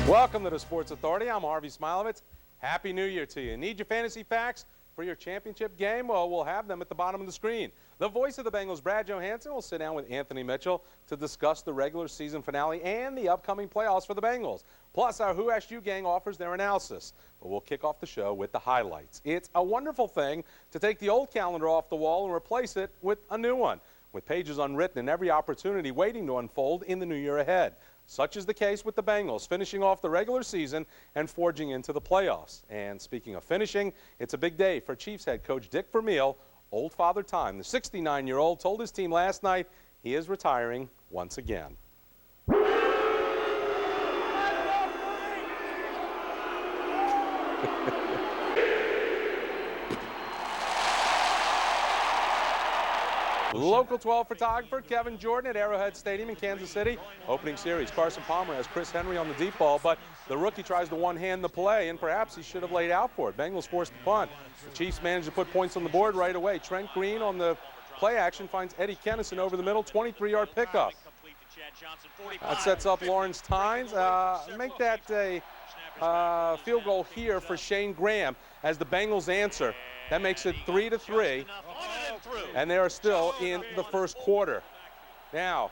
Welcome to the Sports Authority. I'm Harvey Smilovitz. Happy New Year to you. Need your fantasy facts for your championship game? Well, we'll have them at the bottom of the screen. The voice of the Bengals, Brad Johansson, will sit down with Anthony Mitchell to discuss the regular season finale and the upcoming playoffs for the Bengals. Plus, our Who Asked You gang offers their analysis. But we'll kick off the show with the highlights. It's a wonderful thing to take the old calendar off the wall and replace it with a new one, with pages unwritten and every opportunity waiting to unfold in the new year ahead. Such is the case with the Bengals, finishing off the regular season and forging into the playoffs. And speaking of finishing, it's a big day for Chiefs head coach Dick Vermeil, old father time. The 69-year-old told his team last night he is retiring once again. Local 12 photographer Kevin Jordan at Arrowhead Stadium in Kansas City. Opening series, Carson Palmer has Chris Henry on the deep ball, but the rookie tries to one-hand the play, and perhaps he should have laid out for it. Bengals forced the punt. The Chiefs managed to put points on the board right away. Trent Green on the play action finds Eddie Kennison over the middle, 23-yard pickup. That sets up Lawrence Tynes. Make that a field goal here for Shane Graham as the Bengals answer. That makes it 3-3, and they are still in the first quarter. Now,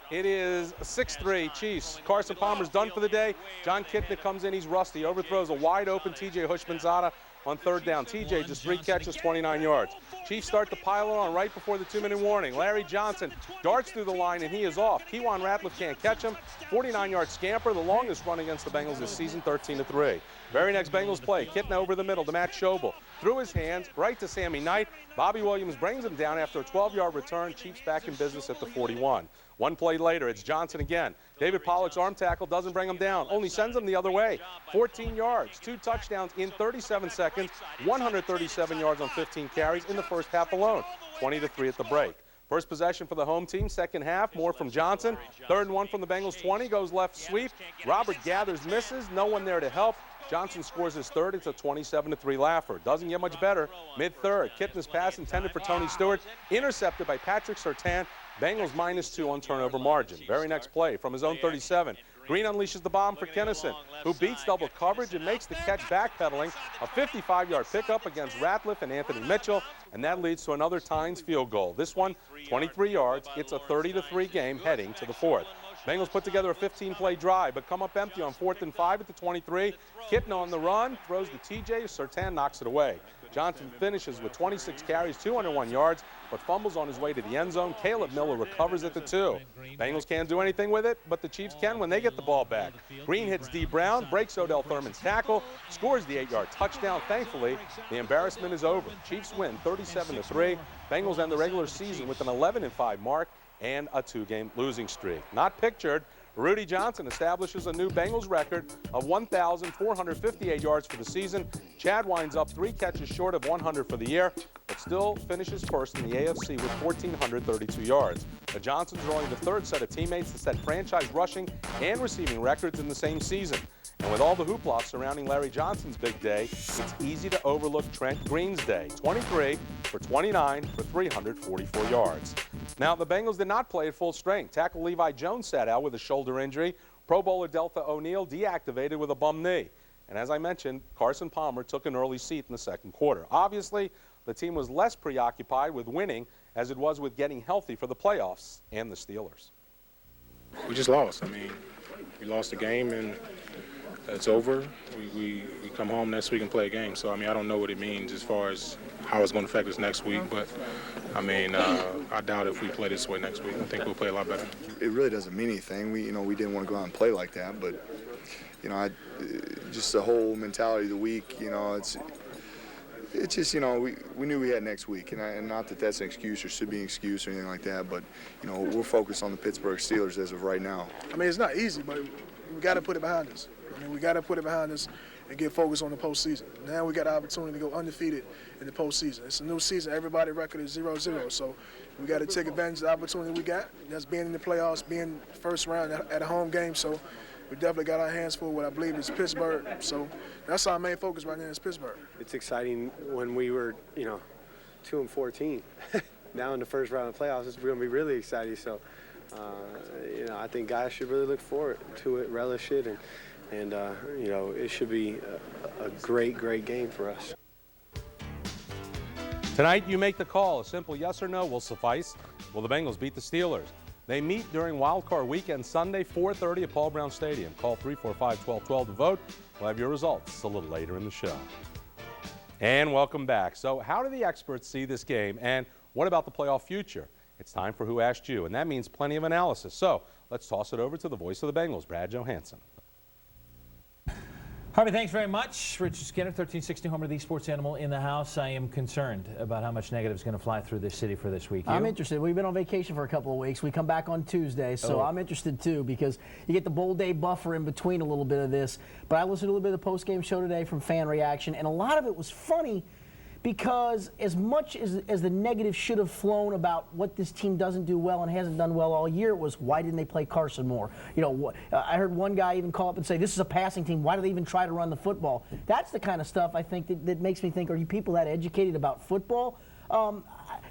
it is 6-3 Chiefs. Carson Palmer's done for the day. John Kitna comes in. He's rusty. Overthrows a wide-open T.J. Hushmanzada on third down. T.J. just 3 catches, 29 yards. Chiefs start to pile it on right before the 2-minute warning. Larry Johnson darts through the line, and he is off. Kewan Ratliff can't catch him. 49-yard scamper, the longest run against the Bengals this season, 13-3. Very next Bengals play, Kitna over the middle to Matt Schobel. Through his hands, right to Sammy Knight. Bobby Williams brings him down after a 12-yard return. Chiefs back in business at the 41. One play later, it's Johnson again. David Pollock's arm tackle doesn't bring him down, only sends him the other way. 14 yards, 2 touchdowns in 37 seconds, 137 yards on 15 carries in the first half alone, 20-3 at the break. First possession for the home team, second half, more from Johnson. 3rd and 1 from the Bengals 20, goes left sweep. Robert gathers, misses, no one there to help. Johnson scores his third. It's a 27-3 laugher. Doesn't get much better. Mid-third, Kitna's pass intended for Tony Stewart, intercepted by Patrick Surtain. Bengals -2 on turnover margin. Very next play from his own 37. Green unleashes the bomb for Kennison, who beats double coverage and makes the catch backpedaling. A 55-yard pickup against Ratliff and Anthony Mitchell, and that leads to another Tynes field goal. This one, 23 yards. It's a 30-3 game heading to the fourth. Bengals put together a 15-play drive, but come up empty on 4th and 5 at the 23. Kitna on the run, throws to TJ. Surtain knocks it away. Johnson finishes with 26 carries, 201 yards, but fumbles on his way to the end zone. Caleb Miller recovers at the 2. Bengals can't do anything with it, but the Chiefs can when they get the ball back. Green hits D. Brown, breaks Odell Thurman's tackle, scores the 8-yard touchdown. Thankfully, the embarrassment is over. Chiefs win 37-3. Bengals end the regular season with an 11-5 mark and a 2-game losing streak. Not pictured, Rudy Johnson establishes a new Bengals record of 1,458 yards for the season. Chad winds up 3 catches short of 100 for the year, but still finishes first in the AFC with 1,432 yards. The Johnsons are only the 3rd set of teammates to set franchise rushing and receiving records in the same season. And with all the hoopla surrounding Larry Johnson's big day, it's easy to overlook Trent Green's day. 23 for 29 for 344 yards. Now, the Bengals did not play at full strength. Tackle Levi Jones sat out with a shoulder injury. Pro Bowler Deltha O'Neal deactivated with a bum knee. And as I mentioned, Carson Palmer took an early seat in the second quarter. Obviously, the team was less preoccupied with winning as it was with getting healthy for the playoffs and the Steelers. We just lost. I mean, we lost the game, and it's over. We come home next week and play a game. So, I mean, I don't know what it means as far as how it's going to affect us next week. But, I mean, I doubt if we play this way next week. I think we'll play a lot better. It really doesn't mean anything. We didn't want to go out and play like that. But, just the whole mentality of the week, it's just, we knew we had next week. And not that that's an excuse or should be an excuse or anything like that. But, we're focused on the Pittsburgh Steelers as of right now. I mean, it's not easy, but we got to put it behind us. We got to put it behind us and get focused on the postseason. Now we got an opportunity to go undefeated in the postseason. It's a new season. Everybody's record is 0-0. So we got to take advantage of the opportunity we got. That's being in the playoffs, being first round at a home game. So we definitely got our hands full with what I believe is Pittsburgh. So that's our main focus right now is Pittsburgh. It's exciting when we were, 2-14. Now in the first round of the playoffs, it's going to be really exciting. So, I think guys should really look forward to it, relish it, And, you know, it should be a great, great game for us. Tonight, you make the call. A simple yes or no will suffice. Will the Bengals beat the Steelers? They meet during Wild Card Weekend Sunday, 4:30 at Paul Brown Stadium. Call 345-1212 to vote. We'll have your results a little later in the show. And welcome back. So how do the experts see this game, and what about the playoff future? It's time for Who Asked You, and that means plenty of analysis. So let's toss it over to the voice of the Bengals, Brad Johansson. Harvey, thanks very much. Richard Skinner, 1360 Homer, the sports animal in the house. I am concerned about how much negative is going to fly through this city for this week. I'm interested. We've been on vacation for a couple of weeks. We come back on Tuesday, so I'm interested too, because you get the bowl day buffer in between a little bit of this. But I listened to a little bit of the post-game show today from fan reaction, and a lot of it was funny, because as much as the negative should have flown about what this team doesn't do well and hasn't done well all year, it was, why didn't they play Carson more? You know, I heard one guy even call up and say, this is a passing team. Why do they even try to run the football? That's the kind of stuff I think that makes me think, are you people that educated about football?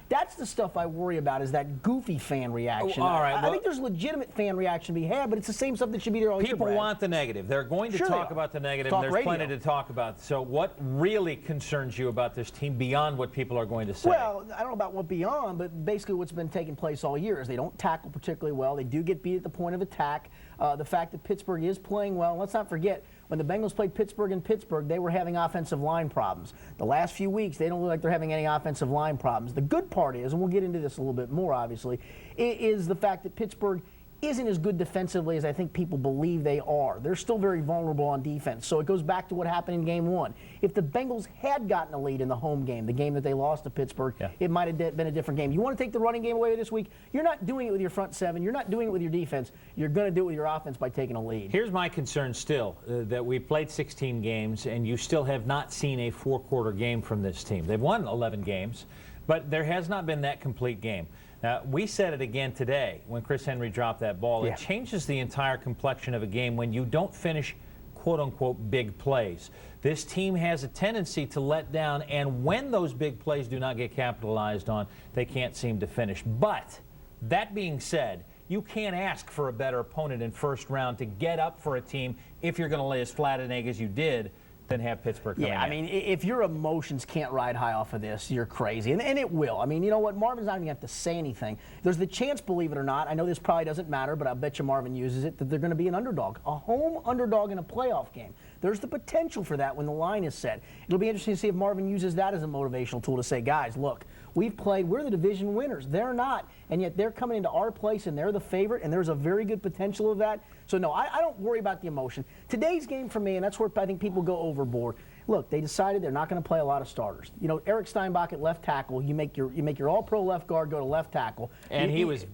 That's the stuff I worry about, is that goofy fan reaction. All right, I think there's legitimate fan reaction to be had, but it's the same stuff that should be there all year. People want the negative. They're going to talk about the negative. Talk There's radio. plenty to talk about. So what really concerns you about this team beyond what people are going to say? Well, I don't know about what beyond, but basically what's been taking place all year is they don't tackle particularly well. They do get beat at the point of attack. The fact that Pittsburgh is playing well, let's not forget, when the Bengals played Pittsburgh in Pittsburgh, they were having offensive line problems. The last few weeks, they don't look like they're having any offensive line problems. The good part is, and we'll get into this a little bit more, obviously, is the fact that Pittsburgh isn't as good defensively as I think people believe they are. They're still very vulnerable on defense. So it goes back to what happened in Game 1. If the Bengals had gotten a lead in the home game, the game that they lost to Pittsburgh, it might have been a different game. You want to take the running game away this week? You're not doing it with your front seven. You're not doing it with your defense. You're going to do it with your offense by taking a lead. Here's my concern still, that we've played 16 games, and you still have not seen a four-quarter game from this team. They've won 11 games, but there has not been that complete game. Now, we said it again today when Chris Henry dropped that ball. It changes the entire complexion of a game when you don't finish, quote-unquote, big plays. This team has a tendency to let down, and when those big plays do not get capitalized on, they can't seem to finish. But that being said, you can't ask for a better opponent in first round to get up for a team if you're going to lay as flat an egg as you did, than have Pittsburgh coming in. I mean, if your emotions can't ride high off of this, you're crazy. And it will. I mean, you know what? Marvin's not even going to have to say anything. There's the chance, believe it or not, I know this probably doesn't matter, but I bet you Marvin uses it, that they're going to be an underdog, a home underdog in a playoff game. There's the potential for that when the line is set. It'll be interesting to see if Marvin uses that as a motivational tool to say, guys, look, we're the division winners. They're not, and yet they're coming into our place, and they're the favorite, and there's a very good potential of that. So, no, I don't worry about the emotion. Today's game for me, and that's where I think people go overboard, look, they decided they're not going to play a lot of starters. You know, Eric Steinbach at left tackle, you make your all-pro left guard go to left tackle. And he was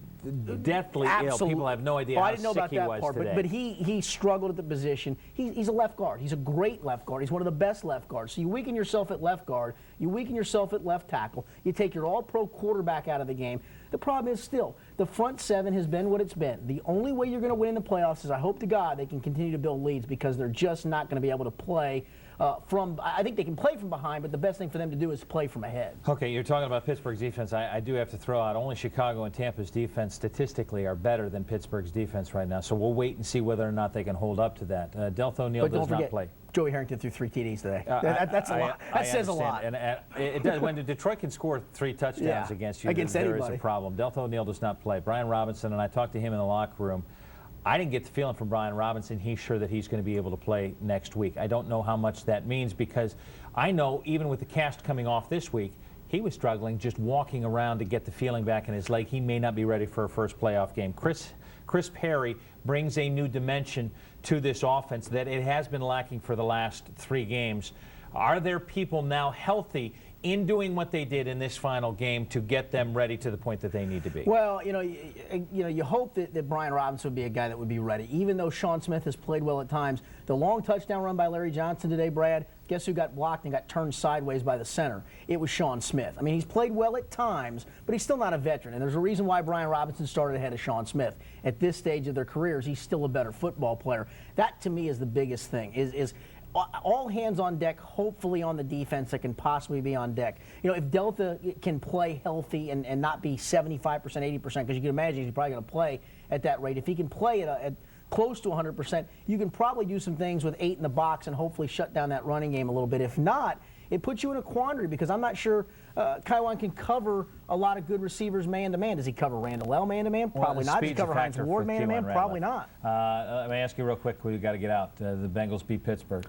deathly ill. People have no idea how sick he was today. But he struggled at the position. He's a left guard. He's a great left guard. He's one of the best left guards. So you weaken yourself at left guard. You weaken yourself at left tackle. You take your all-pro quarterback out of the game. The problem is still, the front seven has been what it's been. The only way you're going to win in the playoffs is, I hope to God, they can continue to build leads, because they're just not going to be able to play I think they can play from behind, but the best thing for them to do is play from ahead. Okay, you're talking about Pittsburgh's defense. I do have to throw out, only Chicago and Tampa's defense statistically are better than Pittsburgh's defense right now. So we'll wait and see whether or not they can hold up to that. Deltha O'Neal does not play. Joey Harrington threw 3 TDs today. That's a lot. That says a lot. And it does. When Detroit can score 3 touchdowns against you, there is a problem. Deltha O'Neal does not play. Brian Robinson, and I talked to him in the locker room, I didn't get the feeling from Brian Robinson he's sure that he's going to be able to play next week. I don't know how much that means, because I know even with the cast coming off this week, he was struggling just walking around to get the feeling back in his leg. He may not be ready for a first playoff game. Chris Perry brings a new dimension to this offense that it has been lacking for the last 3 games. Are there people now healthy in doing what they did in this final game to get them ready to the point that they need to be? Well, you hope that Brian Robinson would be a guy that would be ready, even though Sean Smith has played well at times. The long touchdown run by Larry Johnson today, Brad, guess who got blocked and got turned sideways by the center? It was Sean Smith. I mean, he's played well at times, but he's still not a veteran, and there's a reason why Brian Robinson started ahead of Sean Smith. At this stage of their careers, he's still a better football player. That, to me, is the biggest thing, is all hands on deck, hopefully on the defense that can possibly be on deck. You know, if Delta can play healthy and not be 75%, 80%, because you can imagine he's probably going to play at that rate. If he can play at close to 100%, you can probably do some things with 8 in the box and hopefully shut down that running game a little bit. If not, it puts you in a quandary because I'm not sure Kaiwan can cover a lot of good receivers man-to-man. Does he cover Randall L man-to-man? Probably not. Does he cover Hines Ward man-to-man? Probably not. Let me ask you real quick. We've got to get out. The Bengals beat Pittsburgh.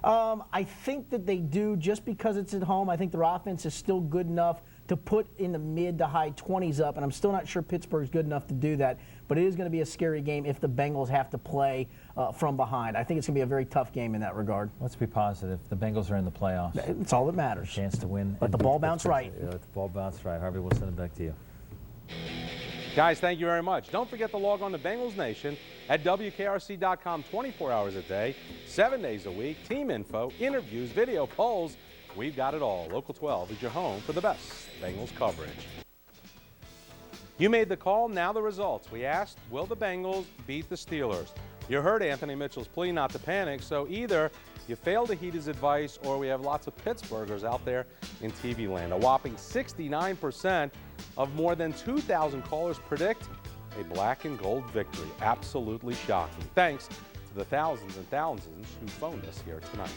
I think that they do just because it's at home. I think their offense is still good enough to put in the mid to high 20s up, and I'm still not sure Pittsburgh's good enough to do that, but it is going to be a scary game if the Bengals have to play from behind. I think it's going to be a very tough game in that regard. Let's be positive. The Bengals are in the playoffs. It's all that matters. A chance to win. Let the ball bounce right. Let the ball bounce right. Harvey, we'll send it back to you. Guys, thank you very much. Don't forget to log on to Bengals Nation at WKRC.com 24 hours a day, 7 days a week. Team info, interviews, video, polls. We've got it all. Local 12 is your home for the best Bengals coverage. You made the call, now the results. We asked, will the Bengals beat the Steelers? You heard Anthony Mitchell's plea not to panic, so either you fail to heed his advice or we have lots of Pittsburghers out there in TV land. A whopping 69% of more than 2,000 callers predict a black and gold victory. Absolutely shocking. Thanks to the thousands and thousands who phoned us here tonight.